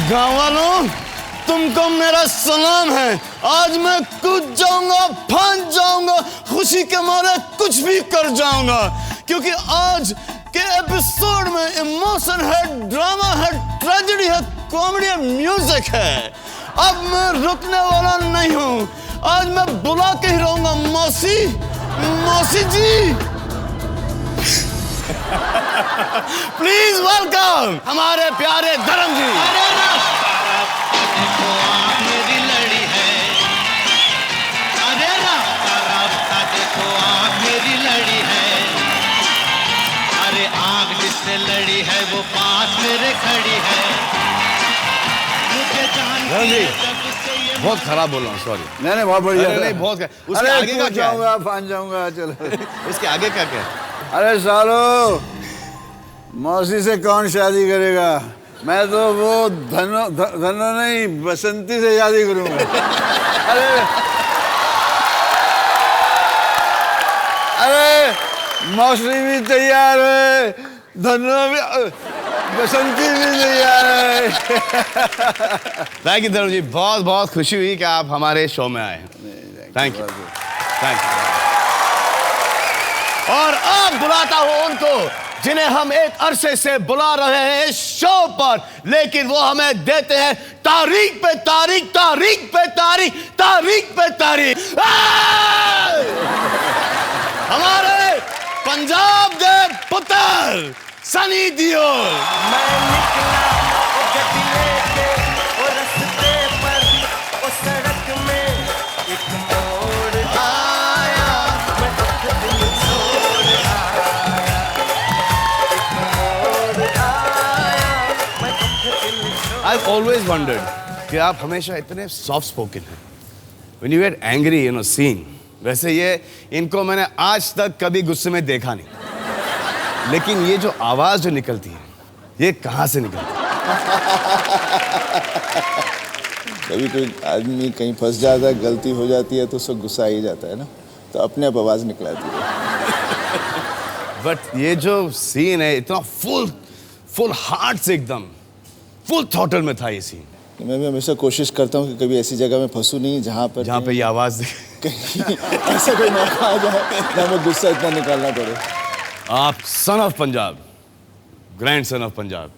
गाँव वालों, तुमको मेरा सलाम है। आज मैं कूद जाऊंगा, फांद जाऊंगा, खुशी के मारे कुछ भी कर जाऊंगा, क्योंकि आज के एपिसोड में इमोशन है, ड्रामा है, ट्रेजेडी है, कॉमेडी है, म्यूजिक है। अब मैं रुकने वाला नहीं हूं। आज मैं बुला के ही रहूंगा, मौसी, मौसी जी। प्लीज वेलकम हमारे प्यारे धर्म जी। मेरी लड़ी है, अरे ना देखो आँख मेरी लड़ी है, अरे आँख जिससे लड़ी है वो पास मेरे खड़ी है। मुझे जान जी बहुत खराब बोल रहा हूँ, सॉरी। नहीं बहुत बढ़िया। नहीं बहुत उसके आगे का क्या जाऊंगा, फान जाऊंगा, चलो। इसके आगे का क्या? अरे सालो, मौसी से कौन शादी करेगा? मैं तो वो धनो नहीं, बसंती से शादी करूंगा। अरे मौसी भी तैयार है, धनो भी, बसंती भी तैयार है। थैंक यू धर्म जी, बहुत बहुत खुशी हुई कि आप हमारे शो में आए। Thank you, thank you. और अब बुलाता हूं उनको जिन्हें हम एक अरसे से बुला रहे हैं शो पर, लेकिन वो हमें देते हैं तारीख पे तारीख, तारीख पे तारीख, तारीख पे तारीख। हमारे पंजाब के पुत्र सनी दियोल। मैं निकला गड्डी लेके वो रास्ते पर, वो सड़क में एक मोड़ आया, मैं दिल छोड़ आया, एक मोड़ आया, मैं दिल छोड़। I've always wondered कि आप हमेशा इतने सॉफ्ट स्पोकन हैं। When you get angry, you know, scene, वैसे ये इनको मैंने आज तक कभी गुस्से में देखा नहीं, लेकिन ये जो आवाज जो निकलती है, ये कहाँ से निकलती है? कभी कोई आदमी कहीं फंस जाता है, गलती हो जाती है तो उसको गुस्सा आ ही जाता है ना, तो अपने आप आवाज निकलाती है। बट ये जो सीन है इतना फुल हार्ट से, एकदम फुल थ्रॉटल में था ये सीन। मैं भी हमेशा कोशिश करता हूँ कि कभी ऐसी जगह में फंसूं नहीं जहाँ पे ये आवाज कहीं ऐसा कोई मौका आ जाए जहाँ मैं गुस्सा इतना निकालना पड़े। आप son of Punjab, grand son of Punjab,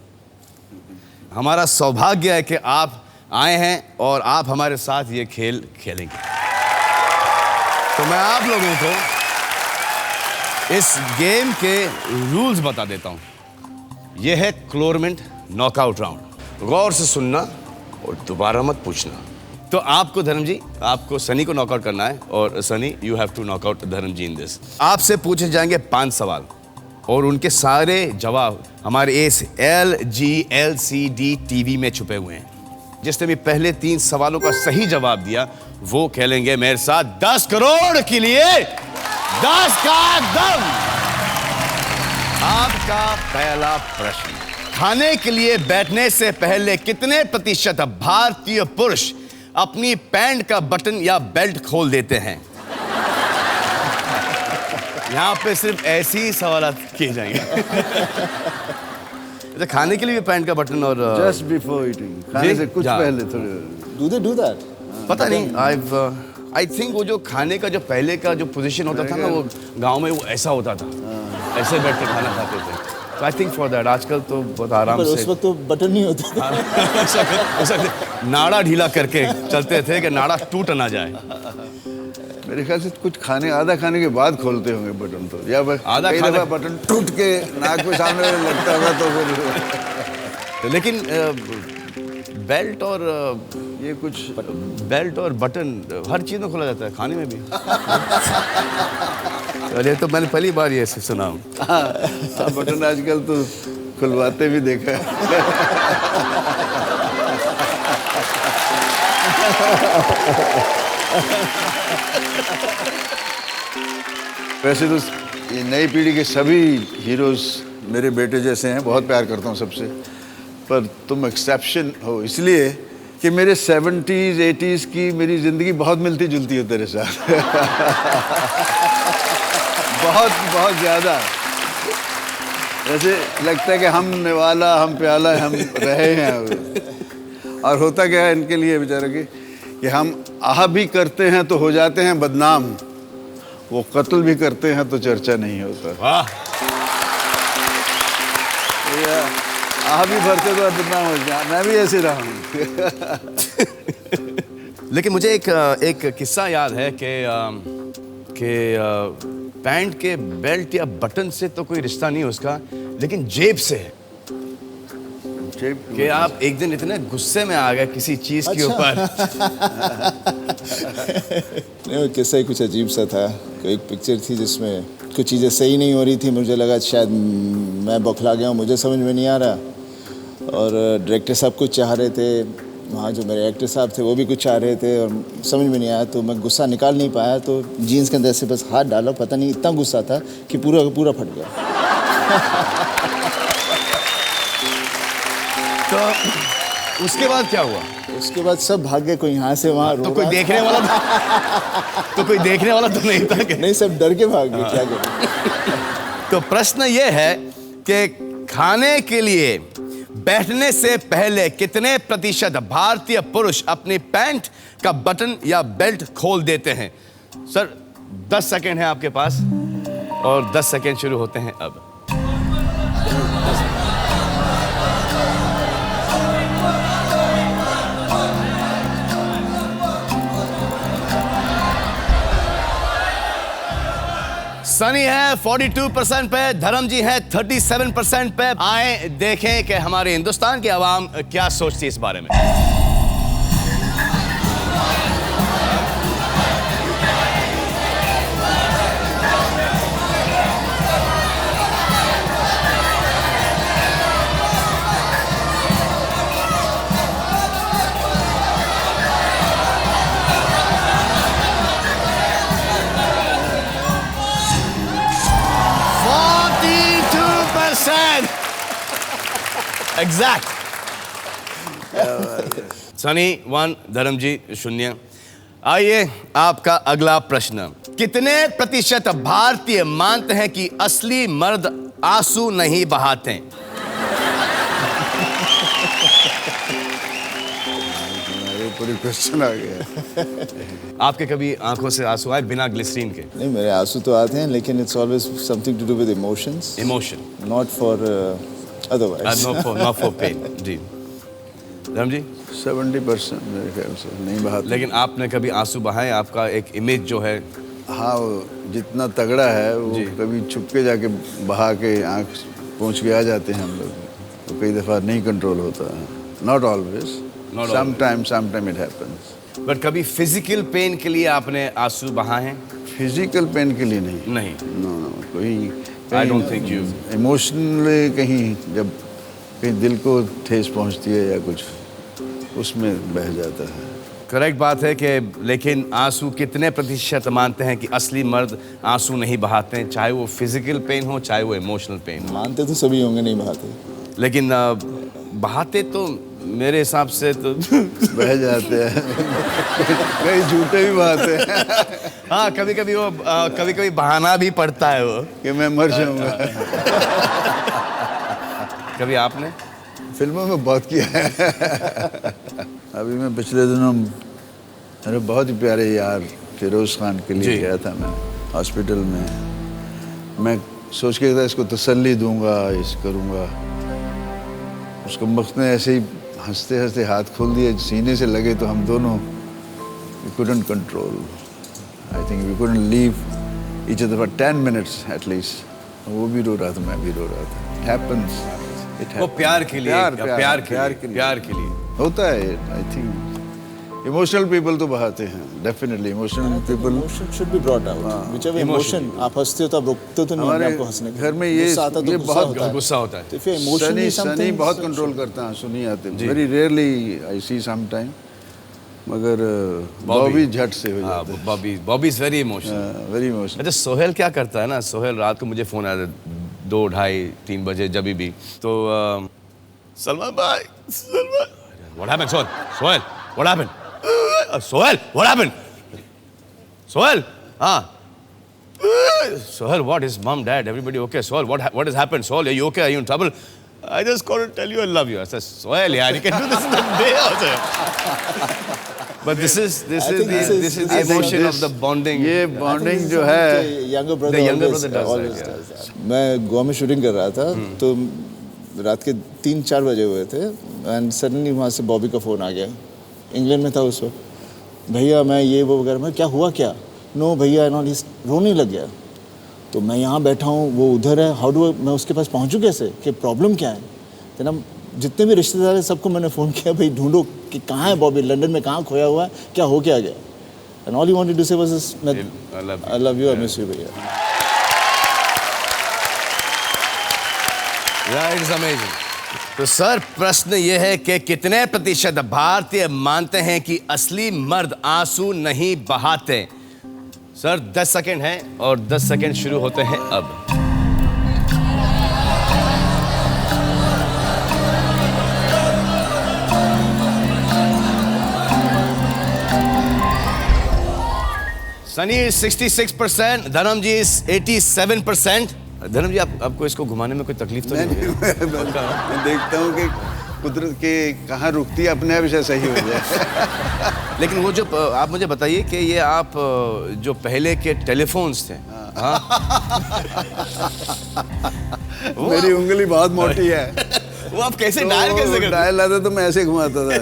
हमारा सौभाग्य है कि आप आए हैं और आप हमारे साथ ये खेल खेलेंगे। तो मैं आप लोगों को इस गेम के रूल्स बता देता हूं। यह है क्लोरमेंट नॉकआउट राउंड। गौर से सुनना और दोबारा मत पूछना। तो आपको धर्म जी, आपको सनी को नॉकआउट करना है, और Sunny you have to knockout Dharam ji in this. आपसे पूछे जाएंगे 5 सवाल और उनके सारे जवाब हमारे इस LGLCD टीवी में छुपे हुए हैं। जिसने भी पहले 3 सवालों का सही जवाब दिया वो खेलेंगे मेरे साथ 10 करोड़ के लिए 10 का दम। आपका पहला प्रश्न, खाने के लिए बैठने से पहले कितने प्रतिशत भारतीय पुरुष अपनी पैंट का बटन या बेल्ट खोल देते हैं? यहाँ पे सिर्फ ऐसे ही सवाल किए जाएंगे। तो खाने के लिए भी पैंट का बटन और जस्ट बिफोर ईटिंग, खाने से कुछ पहले थोड़े। Do they do that? पता नहीं, आई थिंक वो जो खाने का जो पहले का जो पोजीशन होता था ना, वो गांव में वो ऐसा होता था, ऐसे बैठ के खाना खाते थे। तो आई थिंक फॉर दैट आजकल तो बहुत आराम से, उस वक्त तो बटन नहीं होता था। नाड़ा ढीला करके चलते थे कि नाड़ा टूट ना जाए। मेरे ख्याल से कुछ आधा खाने के बाद खोलते होंगे बटन, तो या आधा खाने बटन टूट के नाक पे सामने लगता होगा तो फिर। लेकिन बेल्ट और ये कुछ बेल्ट और बटन हर चीज में खोला जाता है, खाने में भी। अरे तो मैंने पहली बार ये सुना हूँ। बटन आजकल तो खुलवाते भी देखा है। वैसे तो ये नई पीढ़ी के सभी हीरोज मेरे बेटे जैसे हैं, बहुत प्यार करता हूँ सबसे, पर तुम एक्सेप्शन हो इसलिए कि मेरे 70s 80s की मेरी ज़िंदगी बहुत मिलती जुलती है तेरे साथ। बहुत बहुत ज़्यादा। ऐसे लगता है कि हम निवाला हम प्याला हम रहे हैं। और होता क्या है इनके लिए बेचारे कि हम आह भी करते हैं तो हो जाते हैं बदनाम, वो कत्ल भी करते हैं तो चर्चा नहीं होता। वाह, आह भी भरते तो बदनाम हो जाए, मैं भी ऐसे रहा हूँ। लेकिन मुझे एक किस्सा याद है कि पैंट के बेल्ट या बटन से तो कोई रिश्ता नहीं उसका, लेकिन जेब से है कि आप एक दिन इतने गुस्से में आ गए किसी चीज के ऊपर। नहीं, वो किस्सा ही कुछ अजीब सा था। कोई एक पिक्चर थी जिसमें कुछ चीज़ें सही नहीं हो रही थी, मुझे लगा शायद मैं बौखला गया हूँ, मुझे समझ में नहीं आ रहा, और डायरेक्टर साहब कुछ चाह रहे थे, वहाँ जो मेरे एक्टर साहब थे वो भी कुछ चाह रहे थे, और समझ में नहीं आया, तो मैं गुस्सा निकाल नहीं पाया, तो जीन्स के अंदर से बस हाथ डाला, पता नहीं इतना गुस्सा था कि पूरा का पूरा फट गया। तो उसके बाद क्या हुआ? उसके बाद सब भाग गए, कोई यहाँ से वहाँ तो कोई देखने वाला तो कोई देखने वाला तो नहीं था कि? नहीं, सब डर के भाग गए, क्या करें। तो प्रश्न ये है कि खाने के लिए बैठने से पहले कितने प्रतिशत भारतीय पुरुष अपनी पैंट का बटन या बेल्ट खोल देते हैं? सर 10 सेकेंड है आपके पास, और 10 सेकेंड शुरू होते हैं अब। सनी है 42% पे, धर्म जी है 37% पे। आए देखें कि हमारे हिंदुस्तान की आवाम क्या सोचती है इस बारे में। एग्जैक्ट। सनी 1, धर्म जी 0। आइए आपका अगला प्रश्न। कितने प्रतिशत भारतीय मानते हैं कि असली मर्द आंसू नहीं बहाते? पूरी क्वेश्चन आ गया। आपके कभी आंखों से आंसू आए बिना ग्लिसरीन के? नहीं, मेरे आंसू तो आते हैं, लेकिन it's always something to do with emotions, emotion, not for otherwise. Not for pain. जी धर्म जी? 70% मेरे ख्याल से नहीं बहाते। लेकिन आपने कभी आंसू बहाए? आपका एक इमेज जो है, हाँ, वो जितना तगड़ा है वो कभी छुप के जाके बहा के आँख पहुँच के आ जाते हैं हम लोग, तो कई दफ़ा नहीं कंट्रोल होता है। Not always, sometime it happens. But कभी फिजिकल पेन के लिए आपने आंसू बहाए हैं? फिजिकल पेन के लिए नहीं। नहीं। नो, कोई I don't think you. Emotionally कहीं जब कहीं दिल को ठेस पहुंचती है या कुछ, उसमें बह जाता है। करेक्ट बात है कि, लेकिन आंसू कितने प्रतिशत मानते हैं कि असली मर्द आंसू नहीं बहाते हैं, चाहे वो फिजिकल पेन हो चाहे वो इमोशनल पेन हो? मानते तो सभी होंगे, नहीं बहाते। लेकिन बहाते तो मेरे हिसाब से तो बह जाते हैं। कई झूठे भी बहाते हैं। हाँ, कभी कभी वो कभी कभी बहाना भी पड़ता है वो कि मैं मर जाऊंगा। कभी आपने? फिल्मों में बहुत किया है। अभी मैं पिछले दिनों मेरे बहुत ही प्यारे यार फिरोज खान के लिए गया था मैं हॉस्पिटल में। मैं सोच के था इसको तसल्ली दूंगा, इस करूंगा। उसको वक्त ने ऐसे ही हंसते हंसते हाथ खोल दिया, सीने से लगे तो हम दोनों we couldn't control. I think we couldn't leave each other for 10 minutes at least. वो भी रो रहा था, मैं भी रो रहा था। It happens. वो प्यार के लिए, प्यार के लिए होता है। I think इमोशनल पीपल तो बहाते हैं, definitely emotional people. Emotion should be brought out, whichever emotion. आप हंसते हो तो आप रुकते तो नहीं, आपको हंसने घर में ये बहुत गुस्सा होता है। तो फिर इमोशनली सनी बहुत कंट्रोल करता है, सुनी आते very rarely I see some time, मगर बॉबी झट से हो जाता है। Bobby is very emotional, very emotional. अच्छा, सोहेल क्या करता है ना, सोहेल रात को मुझे फोन आया 2, 2:30, 3 बजे जब भी, तो सलमान भाई, what happened Sohail, what happened Sohail, what happened? Sohail, Sohail, what is mom, dad, everybody okay? Sohail, what has happened? Sohail, are you okay? Are you in trouble? I just called to tell you I love you. I said, Sohail, yaar, you can do this in a day also. But this is the emotion of the bonding. ये bonding जो है younger The younger brother does always that, does that. मैं गोवा में shooting कर रहा था तो रात के 3-4 बजे हुए थे एंड सडनली वहाँ से बॉबी का फ़ोन आ गया. इंग्लैंड में था उस वक्त. भैया मैं ये वो वगैरह. मैं क्या हुआ क्या? नो भैया एंड रोने लग गया. तो मैं यहाँ बैठा हूँ, वो उधर है. हाउ डू मैं उसके पास पहुँचूँ कैसे? कि प्रॉब्लम क्या है? तो ना जितने भी रिश्तेदार हैं सबको मैंने फ़ोन किया, भाई ढूंढो कि कहाँ है बॉबी, लंदन में कहाँ खोया हुआ है, क्या हो क्या गया. And all you wanted to say was I love you, I miss you भैया. Yeah, it's amazing. तो सर प्रश्न ये है कि कितने प्रतिशत भारतीय मानते हैं कि असली मर्द आंसू नहीं बहाते? सर 10 सेकंड है और 10 सेकंड शुरू होते हैं अब. सनी 66%, धर्म जी 87%. धर्म जी आपको इसको घुमाने में कोई तकलीफ तो नहीं है? मैं देखता हूँ कि कुदरत के कहाँ रुकती है, अपने आप इसे सही हो जाए. लेकिन वो जो आप मुझे बताइए कि ये आप जो पहले के टेलीफोन्स थे, हाँ? मेरी उंगली बहुत मोटी है. वो आप कैसे डायल कैसे करते? डायल लाता तो मैं ऐसे घुमाता था.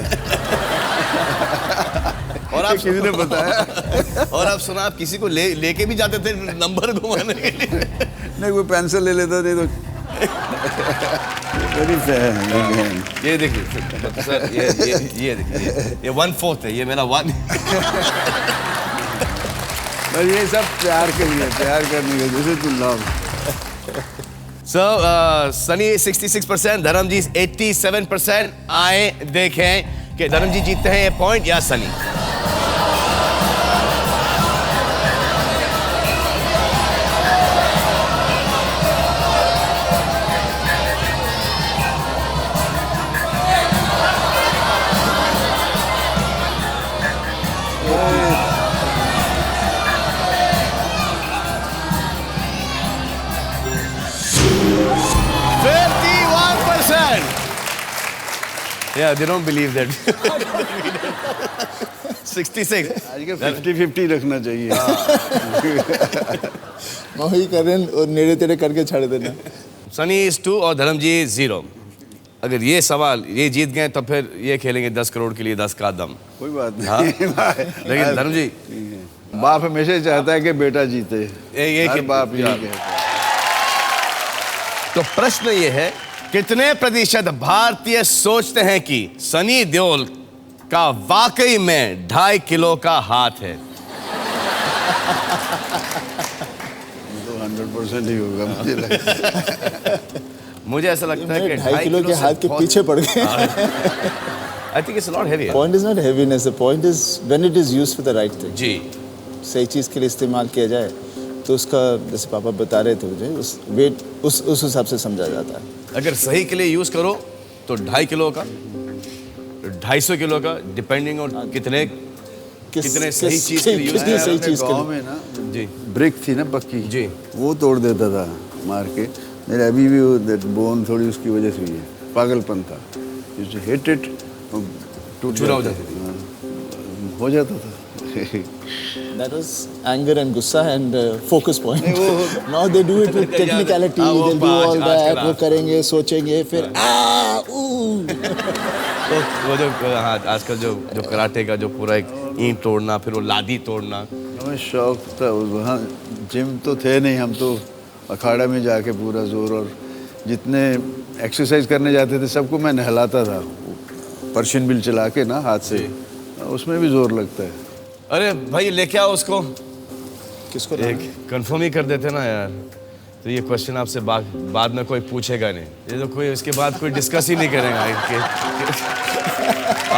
और आप किसी ने बताया. और आप सुना, आप किसी को लेके भी जाते थे नंबर घुमाने के लिए? नहीं, कोई पेंसिल ले लेता नहीं तो वेरी फेयर. ये देखिए सर, ये देखिए, ये 1/4 है, ये मेरा 1. और ये सब प्यार के लिए, प्यार करने के जैसे तू लव. So, सनी 66%, धर्म जी 87%. आए देखें कि धर्म जी जीतते हैं ये पॉइंट या Sunny. Yeah, they don't believe that. 66. आजकल 50-50 रखना चाहिए. मैं वही कर रहे हैं और नेड़े तेड़े करके छाड़ देना. सनी इज 2 और धर्म जी 0. अगर ये सवाल ये जीत गए तो फिर ये खेलेंगे 10 करोड़ के लिए 10 का दम. कोई बात हाँ? नहीं. लेकिन धर्म जी, बाप हमेशा चाहता है कि बेटा जीते. ये हर कि- बाप यही हाँ। कहता है. तो प्रश्न ये है, कितने प्रतिशत भारतीय सोचते हैं कि सनी देओल का वाकई में 2.5 किलो का हाथ है? तो 100% ही होगा मुझे लगता है. मुझे ऐसा लगता है कि 2.5 किलो के हाथ के पीछे पड़ गए. I think it's not heavy. Point is not heaviness, the point is when it is used for the right thing. जी, सही चीज़ के लिए इस्तेमाल किया जाए तो उसका, जैसे पापा बता रहे थे मुझे, उस वेट उस हिसाब से समझा जाता है. अगर सही के लिए यूज करो तो 2.5 किलो का, 250 किलो का, डिपेंडिंग ऑन कितने सही चीज के लिए यूज कितनी सही चीज के गाँव लिए. में ना जी ब्रिक थी ना पक्की, जी. वो तोड़ देता था मार के. मेरे अभी भी वो बोन थोड़ी उसकी वजह से हुई है. पागलपन था. हिट इट चूरा हो जाती थी. हो जाता था. That was anger and गुस्सा and focus point. Now they do it with technicality. हाँ, वो They'll do all आजकल that. वो आप- करेंगे, सोचेंगे, फिर तो वो जो हाँ आजकल जो कराटे का जो पूरा एक ईंट तोड़ना, फिर वो लादी तोड़ना. हमें शौक था. वहाँ जिम तो थे नहीं, हम तो अखाड़ा में जाके पूरा जोर, और जितने एक्सरसाइज करने जाते थे सबको मैं नहलाता था. पर्शियन बिल चला के ना हाथ से, उसमें भी जोर लगता है. अरे भाई लेके आओ उसको. किसको एक कंफर्म ही कर देते ना यार, तो ये क्वेश्चन आपसे बाद में कोई पूछेगा नहीं. ये तो कोई इसके बाद कोई डिस्कस ही नहीं करेगा.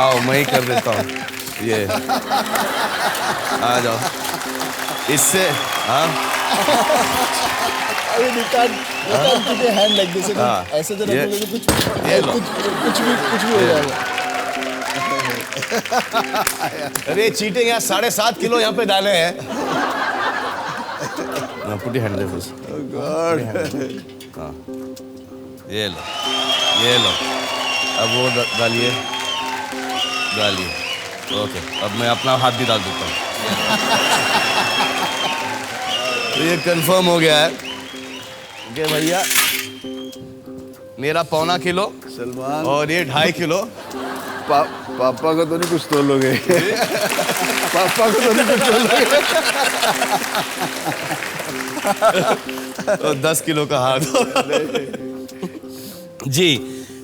आओ मैं ही कर देता हूँ. ये आ जाओ इससे. हाँ अरे you can't put your hand like this. हाँ. ऐसे तो ये- रखोगे तो ये लो. कुछ भी हो जाएगा. अरे चीटिंग यार, 7.5 किलो यहाँ पे डाले हैं. Put your hand there first. God. ये लो, ये लो। अब वो डालिए, डालिए। ओके, अब मैं अपना हाथ भी डाल देता हूँ। तो ये कंफर्म हो गया है कि भैया मेरा 1.25 किलो सलमान और ये 2.5 किलो। पापा को तो नहीं कुछ तोलोगे? पापा को तो नहीं कुछ तोलोगे? तो 10 किलो का हाथ। जी,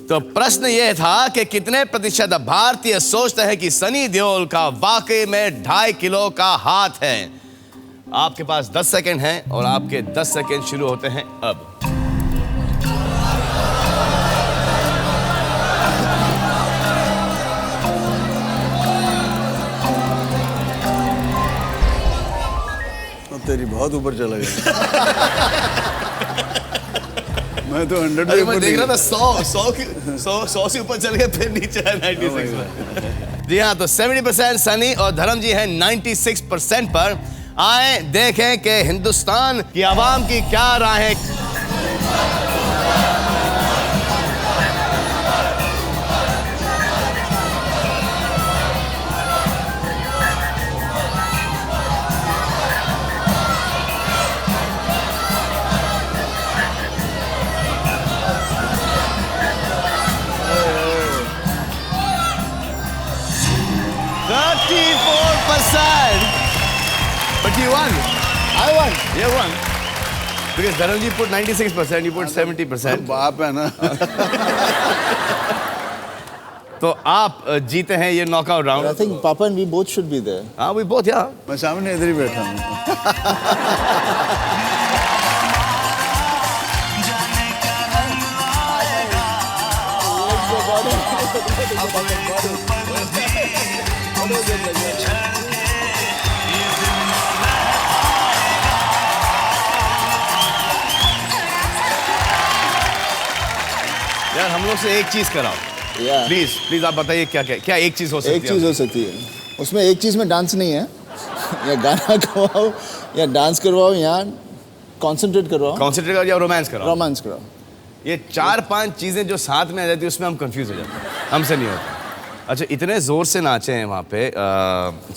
तो प्रश्न यह था कि कितने प्रतिशत भारतीय सोचते हैं कि सनी देओल का वाकई में 2.5 किलो का हाथ है। आपके पास 10 सेकंड हैं और आपके 10 सेकंड शुरू होते हैं अब। तेरी बहुत ऊपर चला गया। मैं तो 100 अरे मैं देख रहा था 100 से ऊपर चल गए, फिर नीचे है 96 में। जी हाँ, तो 70% सनी और धर्म जी हैं 96% पर। आए देखें कि हिंदुस्तान की आवाम की क्या राय है। But you won. I won. You won. Because Dharanji put 96%, you put 70%. बाप है ना। तो आप जीते हैं ये knockout I round. think Papa and we both should be there. हाँ, we both, yeah. मैं सामने इधर ही बैठा हूँ। यार हम लोग से एक चीज कराओ, Yeah. प्लीज आप बताइए क्या क्या क्या एक चीज हो सकती है। एक चीज हो सकती है, उसमें एक चीज में डांस नहीं है। या गाना गवाओ या डांस करवाओ या कॉन्सेंट्रेट करवाओ, कॉन्सेंट्रेट करो या रोमांस करो। रोमांस कराओ। ये 4-5 चीजें जो साथ में आ जाती है उसमें हम कंफ्यूज हो जाते हैं, हमसे नहीं होता। अच्छा, इतने जोर से नाचे हैं वहाँ पे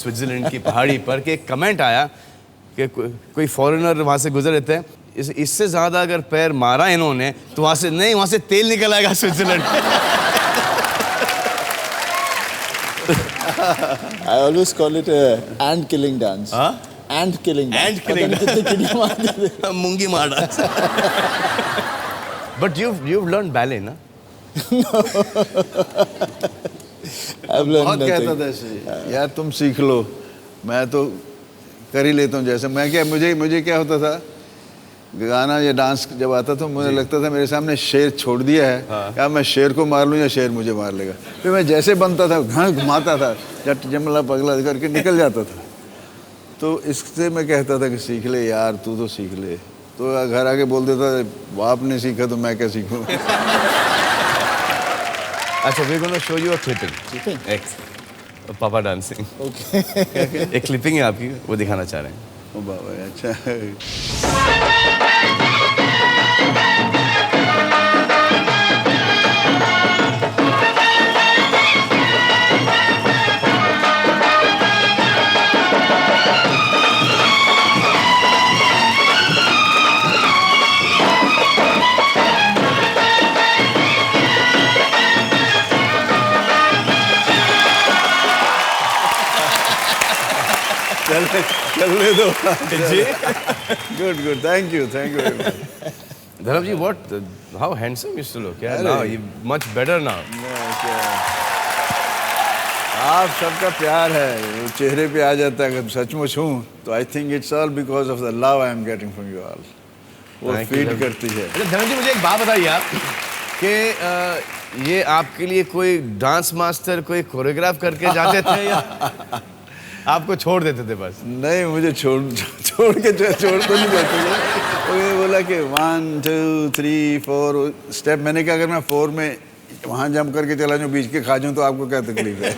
स्विट्जरलैंड की पहाड़ी पर कि एक कमेंट आया कि कोई फॉरेनर वहाँ से गुजर रहे थे, इससे ज्यादा अगर पैर मारा इन्होंने तो वहाँ से तेल निकल आएगा Switzerland. I always call it a ant killing dance. हाँ? Ant killing dance. Ant killing पता नहीं कितने कितने मारते थे। मुंगी मार dance. But you've learned ballet, ना? I've learned बहुत कहता nothing. था ऐसे, यार तुम सीख लो, मैं तो कर ही लेता हूँ। जैसे मैं क्या, मुझे क्या होता था, गाना या डांस जब आता था मुझे लगता था मेरे सामने शेर छोड़ दिया है, या मैं शेर को मार लूँ या शेर मुझे मार लेगा। फिर मैं जैसे बनता था घुमाता था, जट जमला पगला करके निकल जाता था। तो इससे मैं कहता था कि सीख ले यार, तू तो सीख ले। तो घर आके बोल देता, बाप ने सीखा तो मैं क्या सीखूँ। अच्छा, we're going to show you a clipping. Clipping? एक पापा डांसिंग। Okay. एक क्लिपिंग है आपकी, वो दिखाना चाह रहे हैं। ओ बाबा, अच्छा। चलने दो जी। Good thank you very much. Dharam ji, how handsome you used to look, yeah? Now you much better now. आप सबका प्यार है, वो चेहरे पे आ जाता है अगर सचमुच हूँ तो। आई think it's all because of the love I am getting from you all. वो Thank you, फीड धर्म। करती है। अच्छा धर्म जी, मुझे एक बात बताइए आप कि ये आपके लिए कोई डांस मास्टर, कोई कोरियोग्राफ करके जाते थे या आपको छोड़ देते थे बस? नहीं, मुझे छोड़ तो नहीं जाते थे। वो ये बोला कि 1 2 3 4 स्टेप। मैंने कहा अगर मैं 4 में वहाँ जंप करके चला जाऊँ, बीच के खा जाऊँ तो आपको क्या तकलीफ है।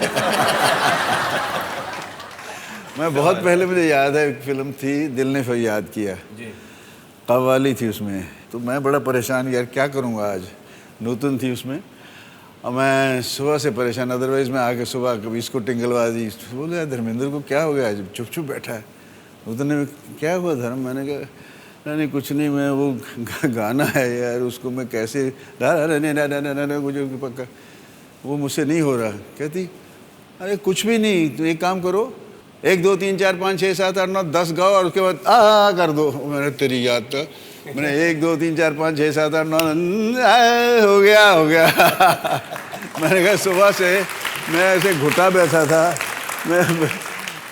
मैं बहुत पहले, मुझे याद है एक फिल्म थी दिल ने फरियाद किया, कव्वाली थी उसमें। तो मैं बड़ा परेशान, यार क्या करूँगा आज। नूतन थी उसमें, और मैं सुबह से परेशान, अदरवाइज़ मैं आके सुबह कभी इसको टिंगलवा दी। बोले यार धर्मेंद्र को क्या हो गया, आज चुप चुप बैठा है। नूतन ने क्या हुआ धर्म, मैंने कहा नहीं कुछ नहीं, मैं वो गाना है यार उसको मैं कैसे मुझे पक्का वो मुझसे नहीं हो रहा। कहती अरे कुछ भी नहीं, तो एक काम करो 1 2 3 4 5 6 7 8 9 10 गाओ और उसके बाद आ कर दो। मैंने तेरी याद था, मैंने 1 2 3 4 5 6 7 8 9 हो गया मैंने कहा सुबह से मैं ऐसे घुटा बैठा था, मैं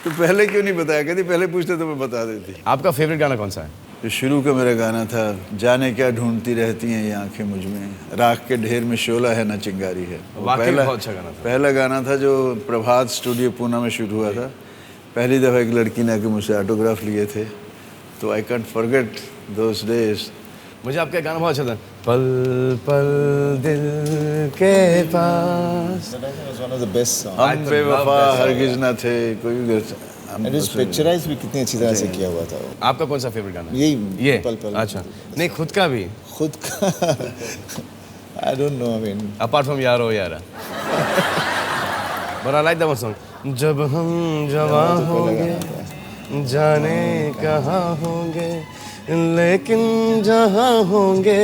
तो पहले क्यों नहीं बताया। कहती पहले पूछते तो मैं बता देती। आपका फेवरेट गाना कौन सा है? जो शुरू का मेरा गाना था, जाने क्या ढूंढती रहती हैं ये आंखें मुझ में, राख के ढेर में शोला है ना चिंगारी है। वाकई बहुत अच्छा गाना था। पहला गाना था जो प्रभात स्टूडियो पूना में शूट हुआ था। पहली दफ़ा एक लड़की ने आके मुझसे ऑटोग्राफ लिए थे, तो I can't forget those days. मुझे आपका गाना बहुत अच्छा था, पल पल दिल के पास। One of the best song. हम बेवफा हरगिज ना थे कोई भी। एंड इस पिक्चराइज भी कितनी अच्छी तरह से किया हुआ था वो। आपका कौन सा फेवरेट गाना है? यही ये पल पल। अच्छा, नहीं खुद का भी, खुद का I don't know, I mean apart from यारो यारा। But I like that song. जब हम जवां होंगे जाने कहाँ होंगे, लेकिन जहाँ होंगे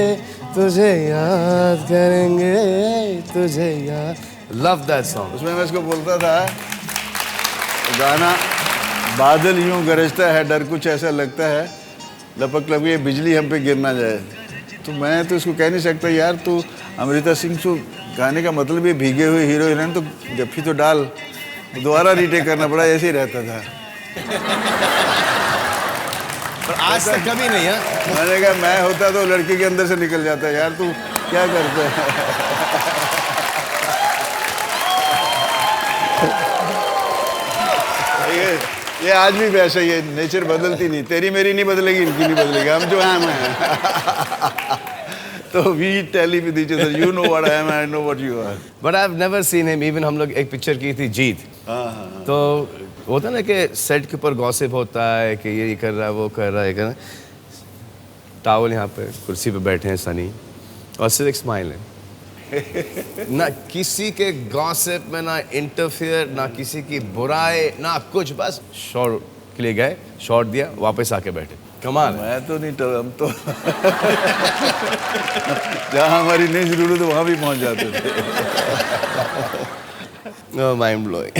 तुझे याद करेंगे, तुझे याद। Love that song. उसमें मैं इसको बोलता था गाना, बादल यूं गरजता है डर कुछ ऐसा लगता है, लपक लपक ये बिजली हम पे गिर ना जाए। तो मैं तो इसको कह नहीं सकता यार, तू अमृता सिंह को गाने का मतलब ये भीगे हुए हीरो हीरोइन, तो जब भी तो डाल, दोबारा रीटेक करना पड़ा, ऐसे ही रहता था। पर आज तक कभी नहीं है। मैंने कहा मैं होता तो लड़की के अंदर से निकल जाता यार, तू क्या करता है। ये आज भी वैसा ही है, नेचर बदलती नहीं, तेरी मेरी नहीं बदलेगी, इनकी नहीं बदलेगी, हम जो हैं मैं। तो we tell with each other, you know what I am, I know what you are. But I have never seen him. Even हम लोग एक पिक्चर की थी जीत, तो होता ना कि सेट के ऊपर गॉसिप होता है कि ये कर रहा है, वो कर रहा है, ये कर रहा है। टावल यहाँ पे कुर्सी पे बैठे हैं सनी, और सिर्फ एक स्माइल है। ना किसी के गॉसिप में ना इंटरफियर, ना किसी की बुराई, ना कुछ, बस शॉट के लिए गए, शॉट दिया, वापस आके बैठे। कमाल है। मैं तो नहीं, हम तो जहाँ हमारी नहीं जरूरत है वहाँ भी पहुँच जाते थे। Mind blowing.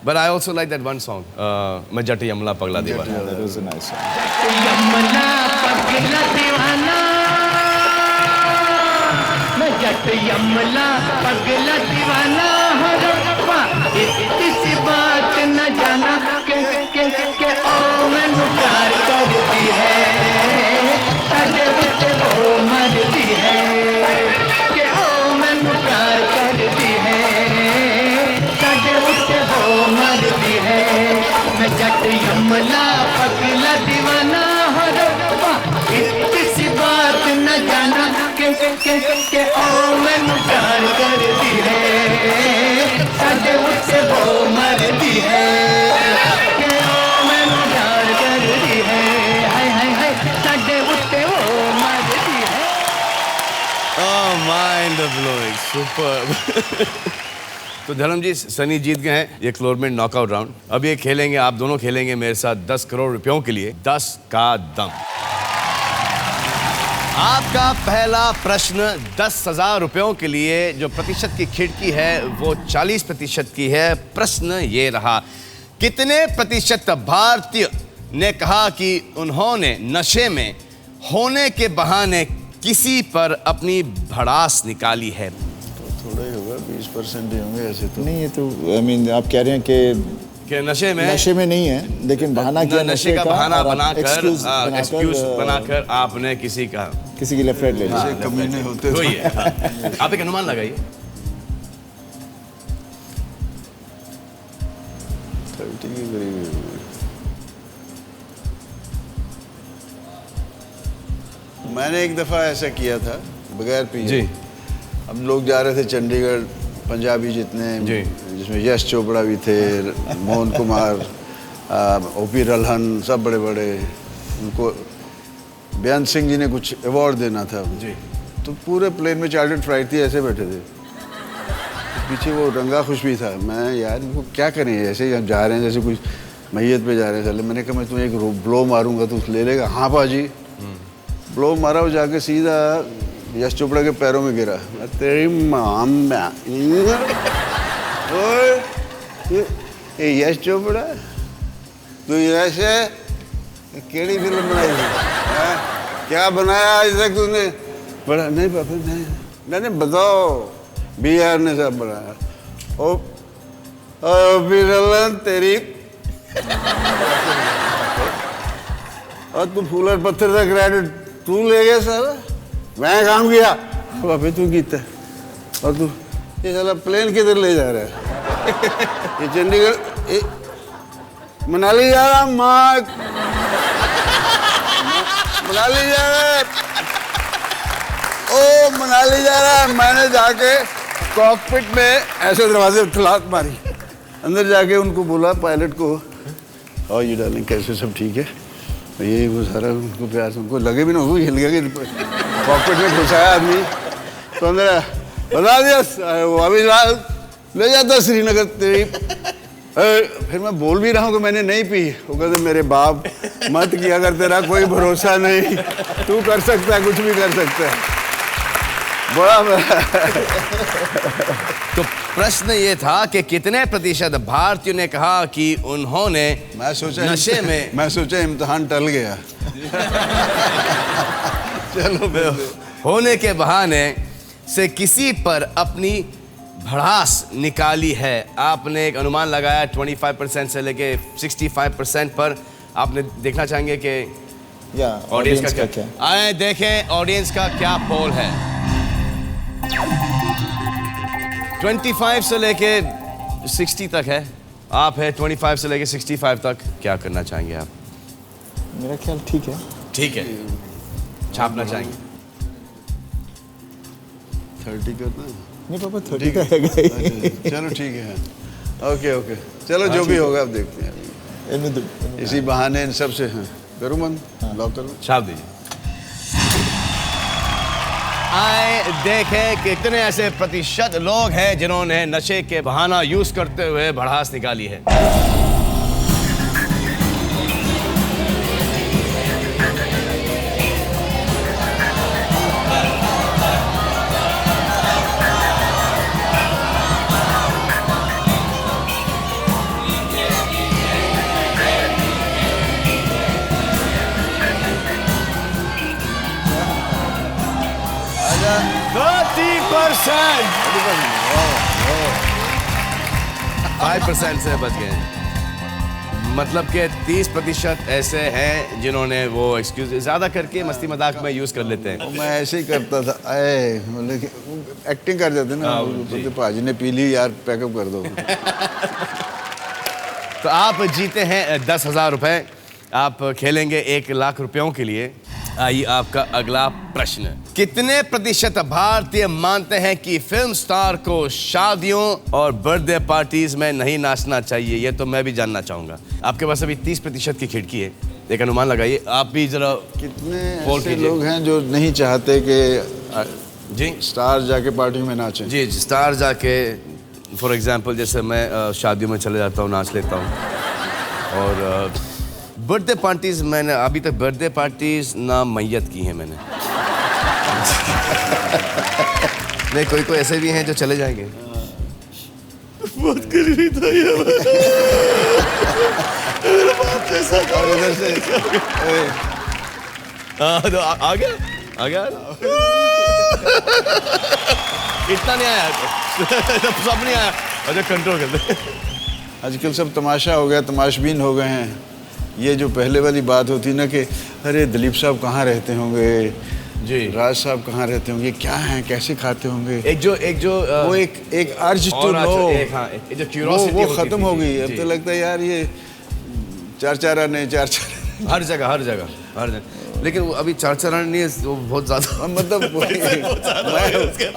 But I also like that one song, मैं जट यमला पगला दीवाना। that was a nice song. यमला पगला दीवाना, मैं जट यमला पगला दीवाना हो रब्बा, इसी बात न जाना के ओ मैनू प्यार करती है, साडे विच ओ मरदी है, के ओ मैनू प्यार करती है, साडे विच ओ मरदी है। मैं जट यमला पगला दीवाना हो रब्बा, इसी बात न जाना के ओ मैनू प्यार करती है, साडे विच ओ मरदी है, के ओ मैनू प्यार करती है, हाय हाय हाय, साडे विच ओ मरदी है। Oh, mind blowing, superb. तो धर्म जी, सनी जीत गए हैं ये क्लोरमेंट नॉकआउट राउंड। अब ये खेलेंगे, आप दोनों खेलेंगे मेरे साथ 10 करोड़ रुपयों के लिए 10 का दम। आपका पहला प्रश्न 10,000 रुपयों के लिए, जो प्रतिशत की खिड़की है वो 40% की है। प्रश्न ये रहा, कितने प्रतिशत भारतीय ने कहा कि उन्होंने नशे में होने के बहाने किसी पर अपनी भड़ास निकाली है? थोड़ा ही होगा, 20% ही होंगे ऐसे तो। नहीं, ये तो आई मीन आप कह रहे हैं कि नशे में नहीं है, लेकिन बहाना किया नशे का बहाना बनाकर, एक्सक्यूज बनाकर बनाकर आपने किसी की लेफ्ट राइट ले लिया। ऐसे कमीने होते वही थे। है। आप एक अनुमान लगाइए। 30 के करीब। मैंने एक दफ़ा ऐसा किया था बगैर पिए। जी। हम लोग जा रहे थे चंडीगढ़, पंजाबी जितने, जी। जिसमें यश चोपड़ा भी थे, मोहन कुमार, ओपी रल्हन, सब बड़े बड़े। उनको बेअंत सिंह जी ने कुछ अवार्ड देना था। जी। तो पूरे प्लेन में चार्टर्ड फ्लाइट थी, ऐसे बैठे थे। पीछे वो रंगा खुश भी था। मैं यार वो क्या करें, ऐसे ही हम जा रहे हैं जैसे कुछ मैयत पे जा रहे हैं। चले मैंने कहा मैं तुम्हें एक ब्लो मारूंगा, तू ले लेगा? हाँ बाजी। ब्लो मारा, वो जाके सीधा यश चोपड़ा के पैरों में गिरा। तेरी माम ये यश चोपड़ा, तू यश है? केड़ी फिल्म बनाई थी? क्या बनाया आज तक तूने? बड़ा नहीं पापा, नहीं बताओ। BR ने सब बनाया। ओ बिरलन तेरी। और तू फूल और पत्थर का क्रेडिट तू ले गया सारा, मैं काम किया। बापे तू कीता। और तू ये साला प्लेन किधर ले जा रहा है? ये चंडीगढ़ मनाली जा रहा, मनाली जा रहा है। ओ मनाली जा रहा है। मैंने जाके कॉकपिट में ऐसे दरवाजे तलाक मारी, अंदर जाके उनको बोला पायलट को, और ये डार्लिंग कैसे, सब ठीक है? ये वो सारा उनको प्यार से, उनको लगे भी ना, वो हिल गया कि कॉकपिट में घुसाया आदमी। तो अंदर बता दिया वो अभी ले जाता श्रीनगर तेरी। फिर मैं बोल भी रहा हूँ कि मैंने नहीं पी। वो कहते मेरे बाप मत किया कर, तेरा कोई भरोसा नहीं, तू कर सकता है, कुछ भी कर सकता है। बड़ा तो प्रश्न ये था कि कितने प्रतिशत भारतीयों ने कहा कि उन्होंने मैं सोचा नशे में मैं सोचा इम्तिहान टल गया। चलो होने के बहाने से किसी पर अपनी भड़ास निकाली है। आपने एक अनुमान लगाया 25% से लेके 65% पर। आपने देखना चाहेंगे कि या ऑडियंस का क्या? आए देखें ऑडियंस का क्या पोल है। 25 से लेके 60 तक है। आप है 25 से लेके 65 तक। क्या करना चाहेंगे आप? मेरा ख्याल ठीक है। ठीक है, छापना चाहेंगे? 30 करना है? नहीं पापा 30 का है गई। चलो ठीक है। ओके ओके, चलो जो भी होगा अब देखते हैं। इसी बहाने इन सब से करूँ मन, लॉक करूँ, छाप दीजिए। आए देखें कितने ऐसे प्रतिशत लोग हैं जिन्होंने नशे के बहाना यूज करते हुए भड़ास निकाली है। फाइव % से बच गए। मतलब कि 30% ऐसे हैं जिन्होंने वो एक्सक्यूज ज्यादा करके मस्ती मजाक में यूज कर लेते हैं। मैं ऐसे ही करता था। आए मतलब एक्टिंग कर जाते ना, बोलते भाजी ने पी ली यार, पैकअप कर दो। तो आप जीते हैं 10,000 रुपए। आप खेलेंगे 1 लाख रुपयों के लिए। आइए आपका अगला प्रश्न। कितने प्रतिशत भारतीय मानते हैं कि फिल्म स्टार को शादियों और बर्थडे पार्टीज में नहीं नाचना चाहिए? ये तो मैं भी जानना चाहूंगा। आपके पास अभी 30% की खिड़की है, एक अनुमान लगाइए। आप भी जरा कितने पोल ऐसे कीजिए। लोग हैं जो नहीं चाहते कि जी स्टार जाके पार्टी में नाचें? जी स्टार जाके, फॉर एग्जांपल जैसे मैं शादियों में चले जाता हूँ, नाच लेता हूँ। और बर्थडे पार्टीज मैंने अभी तक बर्थडे पार्टीज ना मैयत की हैं मैंने। नहीं, कोई ऐसे भी हैं जो चले जाएंगे। बहुत करीबी था ये। और इधर से आ गया इतना नहीं आया। सब नहीं आया। अच्छा कंट्रोल कर दे। आजकल सब तमाशा हो गया, तमाशबीन हो गए हैं। ये जो पहले वाली बात होती ना कि अरे दिलीप साहब कहाँ रहते होंगे, जी राज साहब कहाँ रहते होंगे, क्या हैं, कैसे खाते होंगे, एक जो वो एक अर्ज टू नो, जो क्यूरियोसिटी वो खत्म हो गई। अब तो लगता है यार ये चार आने हर जगह। लेकिन वो अभी 4 नहीं है, वो बहुत ज्यादा। मतलब मैं